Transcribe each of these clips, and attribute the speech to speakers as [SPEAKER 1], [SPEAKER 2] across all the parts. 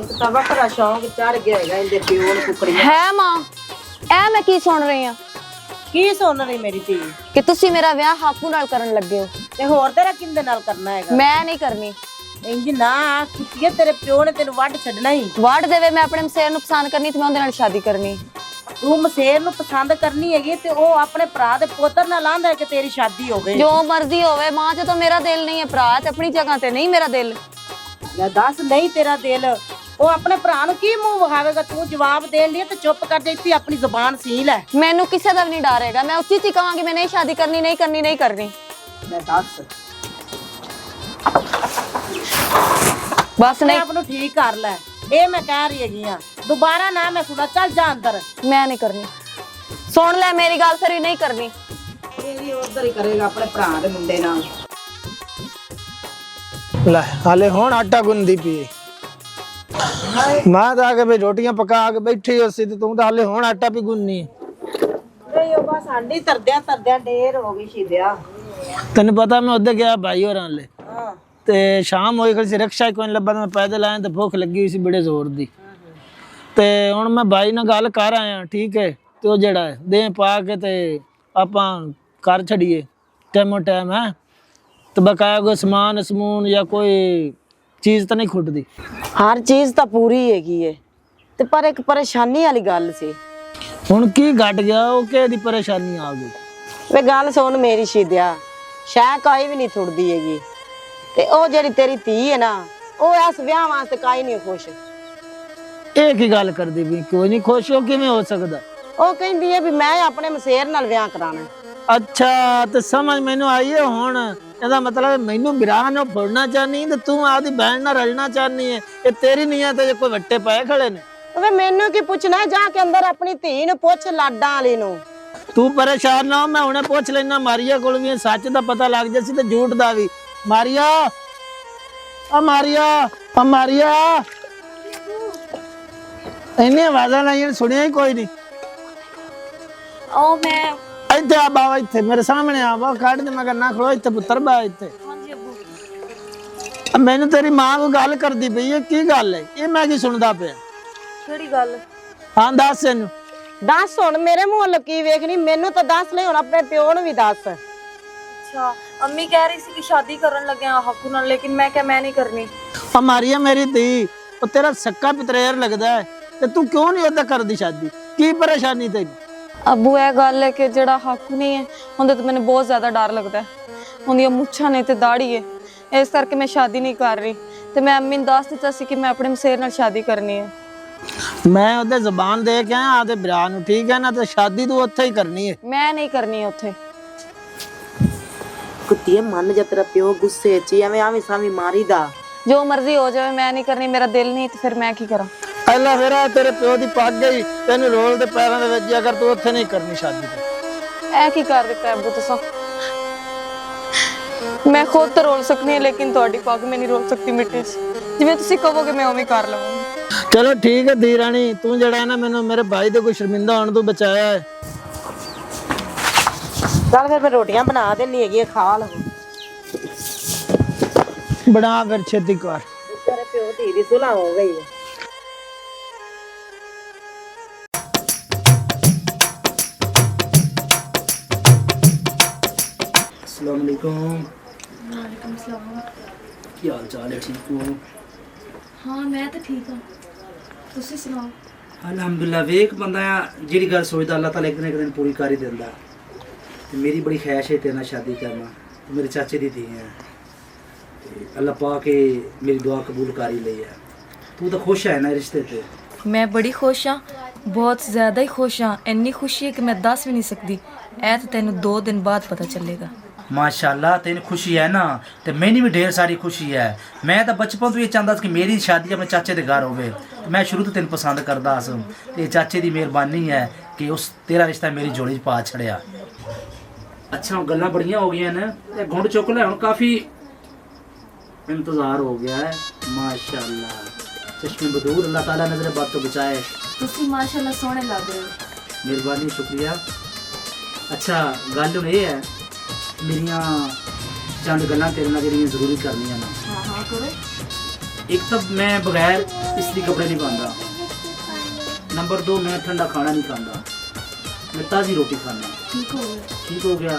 [SPEAKER 1] ਇੱਕ ਤਾਂ ਵੱਖਰਾ ਸ਼ੌਂਕ ਚੜ ਗਿਆ ਹੈਗਾ ਇਹਦੇ ਪਿਓ ਨੂੰ ਕੁਕੜੀਆਂ
[SPEAKER 2] ਹੈ ਮਾਂ ਐ ਮੈਂ ਕੀ ਸੁਣ ਰਹੀ ਆ
[SPEAKER 1] ਕੀ ਸੁਣ ਰਹੀ ਮੇਰੀ ਧੀ
[SPEAKER 2] ਕਿ ਤੁਸੀਂ ਮੇਰਾ ਵਿਆਹ ਹਾਕੂ ਨਾਲ ਕਰਨ ਲੱਗੇ ਹੋ
[SPEAKER 1] ਤੇ ਹੋਰ ਤੇਰਾ ਕਿੰਦੇ ਨਾਲ ਕਰਨਾ ਹੈਗਾ
[SPEAKER 2] ਮੈਂ ਨਹੀਂ ਕਰਨੀ
[SPEAKER 1] ਇੰਜ ਨਾ ਕੁੱਤੀਏ ਤੇਰੇ ਪਿਓ ਨੇ ਤੈਨੂੰ ਵੱਢ ਛੱਡਣਾ ਹੀ
[SPEAKER 2] ਵਾੜ ਦੇਵੇ ਮੈਂ ਆਪਣੇ ਮਸੇਰ ਨੂੰ ਪਸੰਦ ਕਰਨੀ ਤੇ ਮੈਂ ਉਹਦੇ ਨਾਲ ਸ਼ਾਦੀ ਕਰਨੀ
[SPEAKER 1] ਤੂੰ ਮਸੇਰ ਨੂੰ ਪਸੰਦ ਕਰਨੀ ਹੈਗੀ ਤੇ ਉਹ ਆਪਣੇ ਭਰਾ ਦੇ ਪੁੱਤਰ ਨਾਲ ਆਂਦਾ ਹੈ ਕਿ ਤੇਰੀ ਸ਼ਾਦੀ ਹੋਵੇ
[SPEAKER 2] ਜੋ ਮਰਜ਼ੀ ਹੋਵੇ ਮਾਂ ਜਦੋਂ ਮੇਰਾ ਦਿਲ ਨਹੀਂ ਹੈ ਭਰਾ ਤੇ ਆਪਣੀ ਜਗ੍ਹਾ ਤੇ ਨਹੀਂ ਮੇਰਾ ਦਿਲ
[SPEAKER 1] ਮੈਂ ਦੱਸ ਨਹੀਂ ਤੇਰਾ ਦਿਲ ਉਹ ਆਪਣੇ ਭਰਾ ਨੂੰ ਕੀ ਮੂੰਹ ਵਿਖਾਵੇਗਾ ਤੂੰ ਜਵਾਬ ਦੇਣ ਲਈ ਤੇ ਚੁੱਪ ਕਰ ਜਾ ਇੱਥੇ ਆਪਣੀ ਜ਼ੁਬਾਨ ਸੀਲ ਹੈ
[SPEAKER 2] ਮੈਨੂੰ ਕਿਸੇ ਦਾ ਵੀ ਨਹੀਂ ਡਰ ਹੈਗਾ ਮੈਂ ਉੱਚੀ ਉੱਚੀ ਕਹਾਂਗੀ ਮੈਂ ਨਹੀਂ ਸ਼ਾਦੀ ਕਰਨੀ ਨਹੀਂ ਕਰਨੀ ਨਹੀਂ ਕਰਨੀ
[SPEAKER 1] ਮੈਂ ਦੱਸ
[SPEAKER 2] ਬਸ ਨਹੀਂ
[SPEAKER 1] ਆਪ ਨੂੰ ਠੀਕ ਕਰ ਲੈ ਇਹ ਮੈਂ ਕਹਿ ਰਹੀ ਹੈਗੀ ਆ ਦੁਬਾਰਾ ਨਾ ਮੈਂ ਸੁਣਾ ਚੱਲ ਜਾ ਅੰਦਰ
[SPEAKER 2] ਮੈਂ ਨਹੀਂ ਕਰਨੀ ਸੁਣ ਲੈ ਮੇਰੀ ਗੱਲ ਫਿਰ ਵੀ ਨਹੀਂ ਕਰਨੀ
[SPEAKER 1] ਇਹ ਵੀ ਉਧਰ ਹੀ ਕਰੇਗਾ ਆਪਣੇ ਭਰਾ ਦੇ ਮੁੰਡੇ ਨਾਲ
[SPEAKER 3] ਲੈ ਹਾਲੇ ਹੁਣ ਆਟਾ ਗੁੰਨਦੀ ਪਈ ਮੈਂ ਤਾਂ ਆ ਕੇ ਬਈ ਰੋਟੀਆਂ ਪਕਾ ਕੇ ਬੈਠੀ ਹੋ ਸੀ ਤੇ ਤੂੰ ਤਾਂ ਹਾਲੇ ਹੁਣ ਆਟਾ ਵੀ ਗੁੰਨਨੀ
[SPEAKER 1] ਨਹੀਂ ਉਹ ਬਸ ਸਾਡੀ ਤਰਦਿਆਂ ਢੇਰ ਹੋ ਗਈ ਸ਼ੀਦਿਆ
[SPEAKER 3] ਤੈਨੂੰ ਪਤਾ ਮੈਂ ਉੱਧਰ ਗਿਆ ਭਾਈ ਹੋਰਾਂ ਲੈ
[SPEAKER 1] ਹਾਂ
[SPEAKER 3] ਤੇ ਸ਼ਾਮ ਹੋਈ ਖੜੀ ਸੀ ਰਿਕਸ਼ਾ ਕੋਈ ਨਹੀਂ ਲੱਭਾ ਤੇ ਮੈਂ ਪੈਦਲ ਆਇਆ ਤੇ ਭੁੱਖ ਲੱਗੀ ਹੋਈ ਸੀ ਬੜੇ ਜ਼ੋਰ ਦੀ ਤੇ ਹੁਣ ਮੈਂ ਭਾਈ ਨਾਲ ਗੱਲ ਕਰ ਆਇਆ ਠੀਕ ਹੈ ਤੇ ਉਹ ਜਿਹੜਾ ਹੈ ਦੇ ਪਾ ਕੇ ਤੇ ਆਪਾਂ ਕਰ ਛੜੀਏ ਟਾਈਮੋ ਟਾਈਮ ਹੈ ਤੇ ਬਕਾਇਆ ਕੋਈ ਸਮਾਨ ਸਮੂਨ ਜਾਂ ਕੋਈ ਚੀਜ਼ ਤਾਂ ਨਹੀਂ ਖੁੱਟਦੀ
[SPEAKER 1] ਹਰ ਚੀਜ਼ ਤਾਂ ਪੂਰੀ ਹੈਗੀ ਏ ਤੇ ਪਰ ਇੱਕ ਪਰੇਸ਼ਾਨੀ ਵਾਲੀ ਗੱਲ ਸੀ
[SPEAKER 3] ਹੁਣ ਕੀ ਘਟ ਗਿਆ ਉਹ ਕਿਹਦੀ ਪਰੇਸ਼ਾਨੀ ਆ ਗਈ
[SPEAKER 1] ਵੇ ਗੱਲ ਸੁਣ ਮੇਰੀ ਸ਼ੀਦਿਆ ਸ਼ਾਇ ਕੋਈ ਵੀ ਨਹੀਂ ਥੁੜਦੀ ਹੈਗੀ ਤੇ ਉਹ ਜਿਹੜੀ ਤੇਰੀ ਧੀ ਹੈ ਨਾ ਉਹ ਇਸ ਵਿਆਹ ਵਾਸਤੇ ਕਾਈ ਨਹੀਂ ਖੁਸ਼
[SPEAKER 3] ਇਹ ਕੀ ਗੱਲ ਕਰਦੀ ਵੀ ਕੋਈ ਨਹੀਂ ਖੁਸ਼ ਹੋ ਕਿਵੇਂ ਹੋ ਸਕਦਾ
[SPEAKER 1] ਉਹ ਕਹਿੰਦੀ ਹੈ ਵੀ ਮੈਂ ਆਪਣੇ ਮਸੇਰ ਨਾਲ ਵਿਆਹ ਕਰਾਣਾ
[SPEAKER 3] ਅੱਛਾ ਤੇ ਸਮਝ ਮੈਨੂੰ ਆਈ ਹੈ ਹੁਣ ਇਹਦਾ ਮਤਲਬ ਮੈਨੂੰ ਵਿਰਾਹ ਨੂੰ ਫੜਨਾ ਚਾਹਨੀ ਤੇ ਤੂੰ ਆਪਦੀ ਭੈਣ ਨਾਲ ਰਲਣਾ ਚਾਹਨੀ ਹੈ ਇਹ ਤੇਰੀ ਨੀਅਤ ਹੈ ਜੇ ਕੋਈ ਵੱਟੇ ਪਏ ਖੜੇ ਨੇ
[SPEAKER 1] ਵੇ ਮੈਨੂੰ ਕੀ ਪੁੱਛਣਾ ਜਾ ਕੇ ਅੰਦਰ ਆਪਣੀ ਧੀ ਨੂੰ ਪੁੱਛ ਲਾਡਾਂ ਵਾਲੀ ਨੂੰ
[SPEAKER 3] ਤੂੰ ਪਰੇਸ਼ਾਨ ਨਾ ਹੋ ਮੈਂ ਹੁਣੇ ਪੁੱਛ ਲੈਣਾ ਮਾਰੀਆ ਕੋਲ ਵੀ ਸੱਚ ਦਾ ਪਤਾ ਲੱਗ ਜਾਸੀ ਤੇ ਝੂਠ ਦਾ ਵੀ ਮਾਰੀਆ ਆ ਮਾਰੀਆ ਇਹਨੇ ਆਵਾਜ਼ਾਂ ਲਾਈਆਂ ਸੁਣਿਆ ਹੀ ਕੋਈ ਨਹੀਂ
[SPEAKER 2] ਉਹ ਮੈਂ
[SPEAKER 3] ਇੱਥੇ ਆ ਬਾਵਾ ਇੱਥੇ ਮੇਰੇ ਸਾਹਮਣੇ ਆ ਬਾ ਕੱਢ ਦੇ ਮਗਰ ਨਾ ਖਲੋ ਇੱਥੇ ਪੁੱਤਰ ਬਾ ਇੱਥੇ
[SPEAKER 2] ਹਾਂਜੀ ਅੱਬੂ
[SPEAKER 3] ਮੈਨੂੰ ਤੇਰੀ ਮਾਂ ਕੋ ਗੱਲ ਕਰਦੀ ਪਈ ਹੈ ਕੀ ਗੱਲ ਹੈ ਇਹ ਮੈਂ ਕੀ ਸੁਣਦਾ ਪਿਆ
[SPEAKER 2] ਕਿਹੜੀ ਗੱਲ
[SPEAKER 3] ਹਾਂ ਦੱਸ ਇਹਨੂੰ
[SPEAKER 1] ਦੱਸ ਹੁਣ ਮੇਰੇ ਮੂੰਹ ਲੱਕੀ ਵੇਖਣੀ ਮੈਨੂੰ ਤਾਂ ਦੱਸ ਲੈ ਹੁਣ ਆਪਣੇ ਪਿਓ ਨੂੰ ਵੀ ਦੱਸ
[SPEAKER 2] ਅੱਛਾ ਅੰਮੀ ਕਹਿ ਰਹੀ ਸੀ ਕਿ ਸ਼ਾਦੀ ਕਰਨ ਲੱਗਿਆ ਹਾਕੂ ਨਾਲ ਲੇਕਿਨ ਮੈਂ ਕਿਹਾ ਮੈਂ ਨਹੀਂ ਕਰਨੀ
[SPEAKER 3] ਆ ਮਾਰੀਆ ਮੇਰੀ ਧੀ ਉਹ ਤੇਰਾ ਸੱਕਾ ਪਿਤਰੇਰ ਲੱਗਦਾ ਹੈ ਤੇ ਤੂੰ ਕਿਉਂ ਨਹੀਂ ਉਹਦਾ ਕਰਦੀ ਸ਼ਾਦੀ ਕੀ ਪਰੇਸ਼ਾਨੀ ਤੈਨੂੰ
[SPEAKER 2] ਅੱਬੂ ਇਹ ਗੱਲ ਹੈ ਕਿ ਜਿਹੜਾ ਹਾਕੂ ਨਹੀਂ ਹੈ ਉਹਦੇ ਤੋਂ ਮੈਨੂੰ ਬਹੁਤ ਜ਼ਿਆਦਾ ਡਰ ਲੱਗਦਾ ਹੈ ਉਹਦੀਆਂ ਮੁੱਛਾਂ ਨੇ ਤੇ ਦਾੜੀ ਹੈ ਇਸ ਕਰਕੇ ਮੈਂ ਸ਼ਾਦੀ ਨਹੀਂ ਕਰ ਰਹੀ ਤੇ ਮੈਂ ਅੰਮੀ ਨੂੰ ਦੱਸ ਦਿੱਤਾ ਸੀ ਕਿ ਮੈਂ ਆਪਣੇ ਮਸੇਰ ਨਾਲ ਸ਼ਾਦੀ ਕਰਨੀ ਹੈ
[SPEAKER 3] ਮੈਂ ਉਹਦੇ ਜ਼ਬਾਨ ਦੇ ਕੇ ਆਇਆ ਆਦੇ ਭਰਾ ਨੂੰ ਠੀਕ ਹੈ ਨਾ ਤੇ ਸ਼ਾਦੀ ਤੂੰ ਉੱਥੇ ਹੀ ਕਰਨੀ ਹੈ
[SPEAKER 2] ਮੈਂ ਨਹੀਂ ਕਰਨੀ ਉੱਥੇ
[SPEAKER 1] ਕੁੱਤੀਏ ਮੰਨ ਜਾ ਤੇਰਾ ਪਿਓ ਗੁੱਸੇ 'ਚ ਐਵੇਂ ਆਵੇਂ ਸਾਵੇਂ ਮਾਰੀਦਾ
[SPEAKER 2] ਜੋ ਮਰਜ਼ੀ ਹੋ ਜਾਵੇ ਮੈਂ ਨਹੀਂ ਕਰਨੀ ਮੇਰਾ ਦਿਲ ਨਹੀਂ ਤੇ ਫਿਰ ਮੈਂ ਕੀ ਕਰਾਂ
[SPEAKER 3] ਪਹਿਲਾਂ ਫਿਰ ਤੇਰੇ ਪਿਓ ਦੀ ਪੱਗ ਗਈ ਤੈਨੂੰ ਰੋਲ ਦੇ ਪੈਰਾਂ ਦੇ ਵਿੱਚ ਅਗਰ ਤੂੰ ਉੱਥੇ ਨਹੀਂ ਕਰਨੀ ਸ਼ਾਦੀ
[SPEAKER 2] ਇਹ ਕੀ ਕਰ ਦਿੱਤਾ ਅੱਬੂ ਤੁਸੀਂ ਮੈਂ ਖੁਦ ਤਾਂ ਰੋਲ ਸਕਨੀ ਹਾਂ ਲੇਕਿਨ ਤੁਹਾਡੀ ਪੱਗ ਮੈਂ ਨਹੀਂ ਰੋਲ ਸਕਦੀ ਮਿੱਟੀ 'ਚ ਜਿਵੇਂ ਤੁਸੀਂ ਕਹੋਗੇ ਮੈਂ ਉਵੇਂ ਕਰ ਲਵਾਂਗੀ
[SPEAKER 3] ਚਲੋ ਠੀਕ ਹੈ ਧੀ ਰਾਣੀ ਤੂੰ ਜਿਹੜਾ ਹੈ ਨਾ ਮੈਨੂੰ ਮੇਰੇ ਭਾਈ ਦੇ ਕੋਈ ਸ਼ਰਮਿੰਦਾ ਹੋਣ ਤੋਂ ਬਚਾਇਆ ਹੈ
[SPEAKER 1] ਚੱਲ ਫਿਰ ਮੈਂ ਰੋਟੀਆਂ ਬਣਾ ਦੇਣੀ ਹੈਗੀ ਖਾ ਲਓ
[SPEAKER 3] ਬਣਾ ਫਿਰ ਛੇਤੀ ਕਰ
[SPEAKER 1] ਤੇਰੇ ਪਿਓ ਧੀ ਦੀ ਸੁਲਾ ਹੋ ਗਈ ਹੈ
[SPEAKER 4] अस्सलाम वालेकुम।
[SPEAKER 2] ਵਾਲੇਕੁਮ ਸਲਾਮ
[SPEAKER 4] क्या हाल चाल है ठीक हो
[SPEAKER 2] ਹਾਂ ਮੈਂ ਤਾਂ ਠੀਕ ਹਾਂ ਤੁਸੀਂ ਸੁਣਾਓ
[SPEAKER 4] अल्हम्दुलिल्लाह वेख बंदा जेड़ी गल सोचदा अल्लाह ताला एक ना एक दिन पूरी कर ही दिंदा ते मेरी बड़ी ख्वाहिश है तेरे नाल शादी करना ते मेरे चाचे दी धी है ते अल्लाह पाक मेरी दुआ कबूल कर ही लई है तू तो खुश है ना रिश्ते ते
[SPEAKER 5] मैं बड़ी खुश हाँ बहुत ज़्यादा ही खुश हाँ इन्नी खुशी है कि मैं दस भी नहीं सकती ऐ तो तेन 2 दिन बाद पता चलेगा
[SPEAKER 4] माशाल्लाह तेन खुशी है ना ते मैंने भी ढेर सारी खुशी है मैं तो बचपन तो ये चाहता कि मेरी शादी अपने चाचे के घर होवे मैं शुरू तो तेन पसंद करता हूँ ते चाचे की मेहरबानी है कि उस तेरा रिश्ता मेरी जोड़ी च पा छड़िया अच्छा गल्लां बड़ियां हो गई ने गुंड चुक ले हुण काफ़ी इंतज़ार हो गया है माशाल्लाह चश्मे बदूर अल्लाह ताला नजर बद तो बचाए
[SPEAKER 5] तुसी माशाल्लाह सोहने लग रहे हो
[SPEAKER 4] मेहरबानी शुक्रिया अच्छा गल हुण ये है मेरिया चंद गल्लां तेरे नाल जेहड़ियां जरूरी करनियां ना
[SPEAKER 5] हाँ हाँ करो
[SPEAKER 4] एक तो मैं बगैर इसलिए कपड़े नहीं पाता, नंबर 2 मैं ठंडा खाना नहीं खाता, मैं ताज़ी रोटी खाना। ठीक हो गया।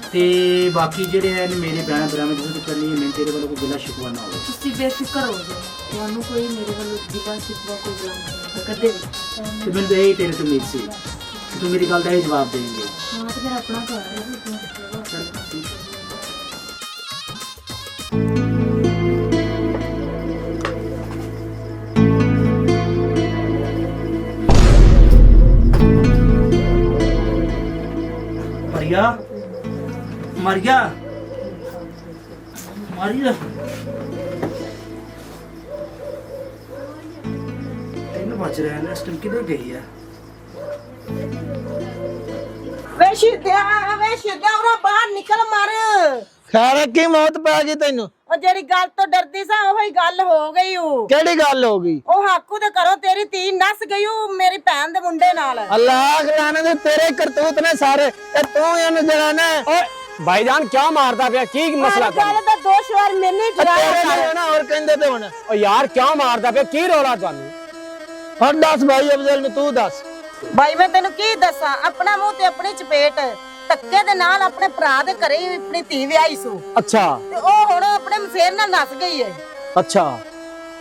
[SPEAKER 4] ਤੇ ਬਾਕੀ ਜਿਹੜੇ ਹੈ ਮੇਰੇ ਭੈਣਾਂ ਭਰਾਵਾਂ ਦੀ ਜ਼ਿੰਦਗੀ ਕਰਨੀ ਹੈ, ਮੈਂ ਤੇਰੇ ਵੱਲੋਂ ਕੋਈ ਗਿਲਾ ਸ਼ਿਕਵਾ ਨਾ ਹੋਵੇ।
[SPEAKER 5] ਤੁਸੀਂ ਬੇਫਿਕਰ ਹੋ ਜਾਓ, ਤੁਹਾਨੂੰ ਕੋਈ ਮੇਰੇ ਵੱਲੋਂ ਗਿਲਾ ਸ਼ਿਕਵਾ ਕੋਈ ਗੱਲ ਨਹੀਂ ਕਦੇ ਵੀ।
[SPEAKER 4] ਤੇ ਮੈਨੂੰ ਤਾਂ ਇਹ ਤੇਰੇ ਤੋਂ ਉਮੀਦ ਸੀ ਕਿ ਤੂੰ ਮੇਰੀ ਗੱਲ ਦਾ ਇਹ ਜਵਾਬ ਦੇਂਗੇ।
[SPEAKER 5] ਹਾਂ ਤੇ ਮੇਰਾ ਆਪਣਾ ਘਰ ਹੈ।
[SPEAKER 4] ਚੱਲ ਠੀਕ ਹੈ। Maria, Maria, Maria. ਤੈਨੂੰ ਬਚ ਰਿਹਾ ਨਾ, ਇਸ ਟਾਈਮ ਕਿੱਧਰ ਗਈ ਹੈ?
[SPEAKER 1] ਵੇ ਸ਼ੀਦਿਆ ਉਰਾ ਬਾਹਰ ਨਿਕਲ ਮਰ।
[SPEAKER 3] ਖੈਰ ਕੀ ਮੌਤ ਪੈ ਗਈ ਤੈਨੂੰ?
[SPEAKER 1] ਉਹ ਜਿਹੜੀ ਗੱਲ ਤੋਂ ਡਰਦੀ ਸਾਂ ਉਹੀ ਗੱਲ ਹੋ ਗਈ ਓ।
[SPEAKER 3] ਕਿਹੜੀ ਗੱਲ ਹੋ ਗਈ?
[SPEAKER 1] ਉਹ ਹਾਕੂ ਦੇ ਘਰੋਂ ਤੇਰੀ ਧੀ ਨਸ ਗਈ ਓ ਮੇਰੀ ਭੈਣ ਦੇ ਮੁੰਡੇ ਨਾਲ।
[SPEAKER 3] ਅੱਲਾਹ ਖਲਾਣੇ ਦੇ ਤੇਰੇ ਕਰਤੂਤ ਨੇ ਸਾਰੇ, ਤੇ ਤੂੰ ਇਹਨੂੰ ਜਿਹੜਾ ਨਾ
[SPEAKER 6] ਓਏ ਭਾਈਜਾਨ ਕਿਉਂ ਮਾਰਦਾ ਪਿਆ? ਕੀ ਮਸਲਾ ਕਰ?
[SPEAKER 1] ਗੱਲ ਤਾਂ ਦੋਸ਼ ਵਾਰ ਮੈਨੂੰ ਹੀ
[SPEAKER 3] ਤੇਰੇ
[SPEAKER 1] ਜਵਾਬ
[SPEAKER 3] ਨਾਲ ਨਾ ਹੋਰ ਕਹਿੰਦੇ ਤੇ ਹੁਣ।
[SPEAKER 6] ਓ ਯਾਰ ਕਿਉਂ ਮਾਰਦਾ ਪਿਆ? ਕੀ ਰੋਲਾ ਤੁਹਾਨੂੰ?
[SPEAKER 3] ਹੁਣ ਦੱਸ ਭਾਈ ਅਫਜ਼ਲ ਨੂੰ ਤੂੰ ਦੱਸ।
[SPEAKER 1] ਭਾਈ ਮੈਂ ਤੈਨੂੰ ਕੀ ਦੱਸਾਂ, ਆਪਣਾ ਮੂੰਹ ਤੇ ਆਪਣੀ ਚਪੇਟ, ਧੱਕੇ ਦੇ ਨਾਲ ਆਪਣੇ ਭਰਾ ਦੇ ਘਰੇ ਹੀ ਆਪਣੀ ਧੀ ਵਿਆਹੀ ਸੂ
[SPEAKER 6] ਅੱਛਾ
[SPEAKER 1] ਤੇ ਉਹ ਹੁਣ ਆਪਣੇ ਮਸੇਰ ਨਾਲ ਨਸ ਗਈ ਹੈ।
[SPEAKER 6] ਅੱਛਾ,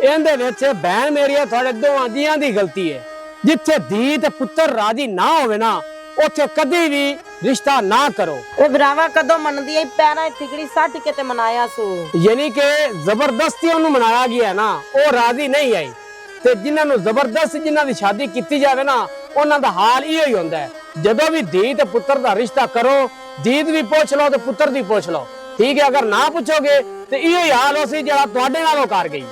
[SPEAKER 6] ਇਹਦੇ ਵਿੱਚ ਭੈਣ ਮੇਰੀ ਤੁਹਾਡੇ ਦੋਵਾਂ ਦੀਆਂ ਦੀ ਗਲਤੀ ਹੈ। ਜਿੱਥੇ ਧੀ ਤੇ ਪੁੱਤਰ ਰਾਜੀ ਨਾ ਹੋਵੇ ਨਾ, ਉੱਥੇ ਕਦੀ ਵੀ ਰਿਸ਼ਤਾ ਨਾ ਕਰੋ।
[SPEAKER 1] ਉਹ ਭਰਾਵਾ ਕਦੋਂ ਮੰਨਦੀ ਐ, ਪੈਰਾਂ ਠਿਕੜੀ ਸੱਟ ਕੇ ਤੇ ਮਨਾਇਆ ਸੂ।
[SPEAKER 6] ਯਾਨੀ ਕਿ ਜ਼ਬਰਦਸਤੀ ਉਹਨੂੰ ਮਨਾਇਆ ਗਿਆ ਨਾ, ਉਹ ਰਾਜੀ ਨਹੀਂ ਆਈ। ਤੇ ਜਿਨ੍ਹਾਂ ਨੂੰ ਜ਼ਬਰਦਸਤੀ ਜਿਨ੍ਹਾਂ ਦੀ ਸ਼ਾਦੀ ਕੀਤੀ ਜਾਵੇ ਨਾ, ਉਹਨਾਂ ਦਾ ਹਾਲ ਇਹੋ ਹੀ ਹੁੰਦਾ ਹੈ। ਜਦੋਂ ਵੀ ਧੀ ਤੇ ਪੁੱਤਰ ਦਾ ਰਿਸ਼ਤਾ ਕਰੋ, ਧੀ ਦੀ ਵੀ ਪੁੱਛ ਲਓ ਤੇ ਪੁੱਤਰ ਦੀ ਪੁੱਛ ਲਓ, ਠੀਕ ਹੈ। ਅਗਰ ਨਾ ਪੁੱਛੋਗੇ ਤੇ ਇਹੋ ਹੀ ਹਾਲ ਹੋਸੀ ਜਿਹੜਾ ਤੁਹਾਡੇ ਨਾਲੋਂ ਕਰ ਗਈ।